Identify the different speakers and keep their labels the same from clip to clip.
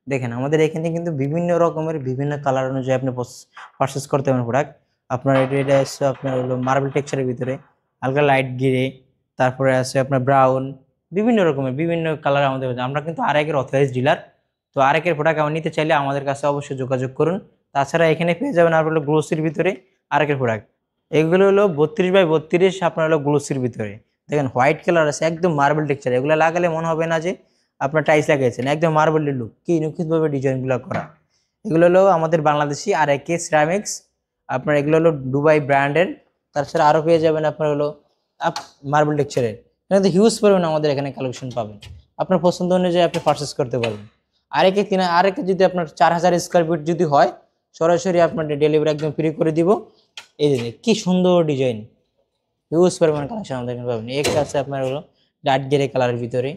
Speaker 1: দেখেন আমাদের এখানে কিন্তু বিভিন্ন রকমের বিভিন্ন কালার অনুযায়ী আপনি পারচেস করতে পারেন প্রোডাক্ট। আপনার এটা আছে আপনার হলো মার্বেল টেক্সচারের ভিতরে, হালকা লাইট গ্রে, তারপরে আছে আপনার ব্রাউন, বিভিন্ন রকমের বিভিন্ন কালার আমাদের কাছে। আমরা কিন্তু আরেকের অথরাইজ ডিলার। তো আরেকের প্রোডাক্ট আমার নিতে চাইলে আমাদের কাছে অবশ্যই যোগাযোগ করুন। তাছাড়া এখানে পেয়ে যাবেন আপনার হলো গ্লোসির ভিতরে আরেকের প্রোডাক্ট। এগুলো হলো 32x32, আপনার হলো গ্লোসির ভিতরে। দেখেন হোয়াইট কালার আছে, একদম মার্বেল টেক্সচার। এগুলো লাগালে মনে হবে না যে আপনার টাইলস লাগাইছেন, একদম মার্বেলের লুক, কি নিখুঁতভাবে ডিজাইনগুলো করা। এগুলো হলো আমাদের বাংলাদেশি আর একে সিরামিক্স। আপনার এগুলো হলো দুবাই ব্র্যান্ডের। তাছাড়া আরও পেয়ে যাবেন আপনার হলো মার্বেল টেক্সচারের। এখানে হিউজ পরিমাণ আমাদের এখানে কালেকশন পাবেন, আপনার পছন্দ অনুযায়ী আপনি পারচেস করতে পারবেন। আরেকে যদি আপনার 4000 স্কোয়ার ফিট যদি হয়, সরাসরি আপনার ডেলিভারি একদম ফ্রি করে দিব। এই যে কি সুন্দর ডিজাইন, হিউজ পরিমাণ কালেকশন আমাদের এখানে পাবেন। একটা আছে আপনার হলো ডার্ক গ্রে কালারের ভিতরে,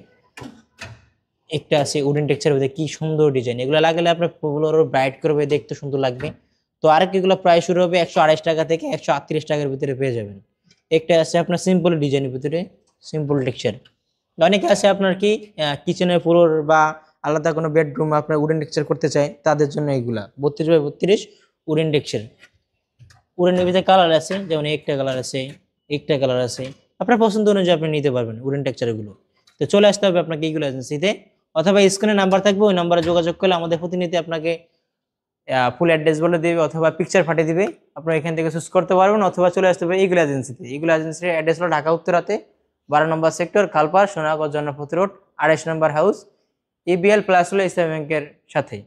Speaker 1: একটা আছে উডেন টেক্সচারের ভিতরে, কি সুন্দর ডিজাইন। এগুলো লাগালে আপনার ফুলগুলো আরো ব্রাইট করবে, দেখতে সুন্দর লাগবে। তো এগুলো প্রায় শুরু হবে 128 টাকা থেকে 138 টাকার ভিতরে পেয়ে যাবেন। একটা আছে আপনার সিম্পল ডিজাইনের ভিতরে, সিম্পল টেক্সচার। অনেকে আছে আপনার কি কিচেনের ফ্লোর বা আলাদা কোনো বেডরুম আপনার উডেন টেক্সচার করতে চায়, তাদের জন্য এগুলা 32x32 উডেন টেক্সচার। উডেনের ভিতরে কালার আছে, যেমন একটা কালার আছে, আপনার পছন্দ অনুযায়ী আপনি নিতে পারবেন উডেন টেক্সচারগুলো। তো চলে আসতে হবে আপনাকে এইগুলো এজেন্সিতে, অথবা স্ক্রিনে নাম্বার থাকবে, ওই নাম্বারে যোগাযোগ করলে আমাদের প্রতিনিধি আপনাকে ফুল অ্যাড্রেস বলে দেবে অথবা পিকচার পাঠিয়ে দিবে। আপনারা এখান থেকে চুজ করতে পারবেন, অথবা চলে আসতে হবে এইগুলো এজেন্সিতে। এইগুলো এজেন্সির অ্যাড্রেস হলো ঢাকা উত্তরাতে 12 নম্বর সেক্টর, খালপাড়, সোনাগঞ্জ, জনপথ রোড, 28 নম্বর হাউস, EBL প্লাস হলো ইসলামী ব্যাংকের সাথে।